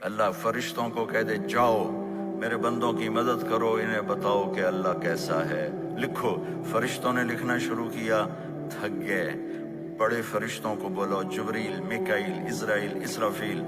اللہ فرشتوں کو کہہ دے جاؤ میرے بندوں کی مدد کرو، انہیں بتاؤ کہ اللہ کیسا ہے، لکھو۔ فرشتوں نے لکھنا شروع کیا، تھک گئے۔ بڑے فرشتوں کو بلاؤ، جبریل، میکائیل، اسرائیل، اسرافیل،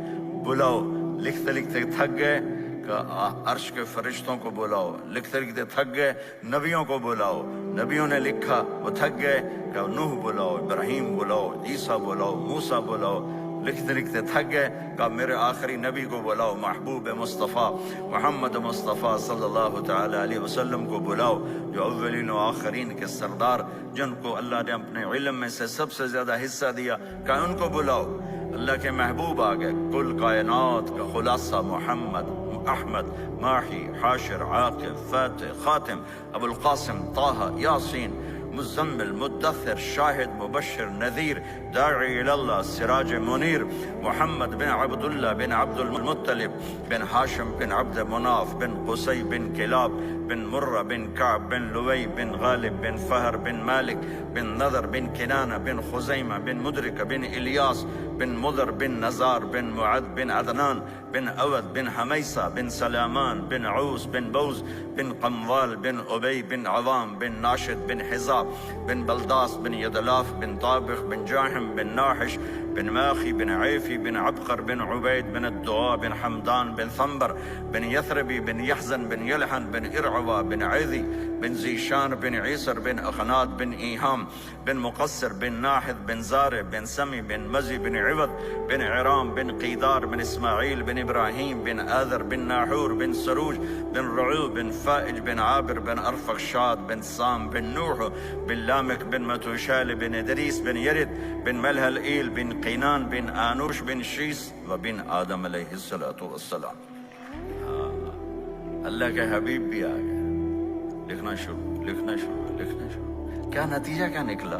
بلاؤ۔ لکھتے لکھتے تھک گئے، کہا عرش کے فرشتوں کو بلاؤ، لکھتے لکھتے تھک گئے، نبیوں کو بلاؤ، نبیوں نے لکھا، وہ تھک گئے، کہا نوح بلاؤ، ابراہیم بلاؤ، عیسیٰ بلاؤ، موسیٰ بلاؤ، لکھتے لکھتے تھک گئے، کہا میرے آخری نبی کو بلاؤ، محبوب مصطفیٰ محمد مصطفیٰ صلی اللہ تعالی علیہ وسلم کو بلاؤ، جو اولین و آخرین کے سردار، جن کو اللہ نے اپنے علم میں سے سب سے زیادہ حصہ دیا، کہا ان کو بلاؤ۔ اللہ کے محبوب آ گئے، کل کائنات کا خلاصہ محمد، احمد، ماحی، حاشر، عاقب، فاتح، خاتم، ابو القاسم، طہ، یاسین، مزمل، مدثر، شاہد، مبشر، نذیر، داعی اللہ، سراج منیر، محمد بن عبداللہ بن عبد المطلب بن ہاشم بن عبد مناف بن قصی بن کلاب بن مرہ بن کعب بن لوی بن غالب بن فہر بن مالک بن نذر بن کنانہ بن خزیمہ بن مدرکہ بن الیاس بن مضر بن نزار بن معد بن عدنان بن اود بن حمیسہ بن سلامان بن عوس بن بوز بن قموال بن ابی بن عوام بن ناشد بن حزاب بن بلداس بن یدلاف بن طابخ بن جاحم بن ناحش بن ماخی بن عیفی بن عبقر بن عبید بن الدعاء بن حمدان بن ثمبر بن یثربی بن یحزن بن یلحن بن ارعوا بن عیذی بن زیشان بن عیسر بن اخنات بن ایہام بن مقصر بن ناحد بن زارع بن سمی بن مزی بن عوض بن عرام بن قیدار بن اسماعیل بن ابراہیم بن آذر بن ناحور بن سروج بن رعو بن فائج بن عابر بن ارفخشاد بن سام بن نوح بن لامک بن متوشال بن ادریس بن یرد بن ملہل ایل بن قینان بن آنوش بن شیس و بن آدم علیہ السلام۔ اللہ کے حبیب بھی آ گئے، لکھنا شروع۔ کیا نتیجہ کیا نکلا؟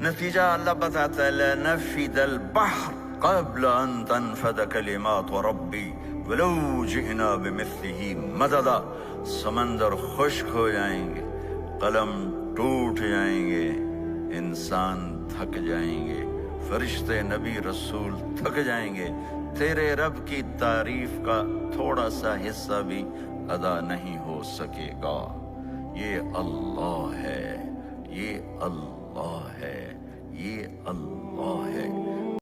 نتیجہ اللہ بتاتا ہے لَنَفِدَ الْبَحْرُ قَبْلَ أَن تَنْفَدَ كَلِمَاتُ رَبِّي وَلَوْ جِئْنَا بِمِثْلِهِ مَدَدًا۔ سمندر خشک ہو جائیں گے، قلم ٹوٹ جائیں گے، انسان تھک جائیں گے، فرشتے، نبی، رسول تھک جائیں گے، تیرے رب کی تعریف کا تھوڑا سا حصہ بھی ادا نہیں ہو سکے گا۔ یہ اللہ ہے، یہ اللہ ہے، یہ اللہ ہے۔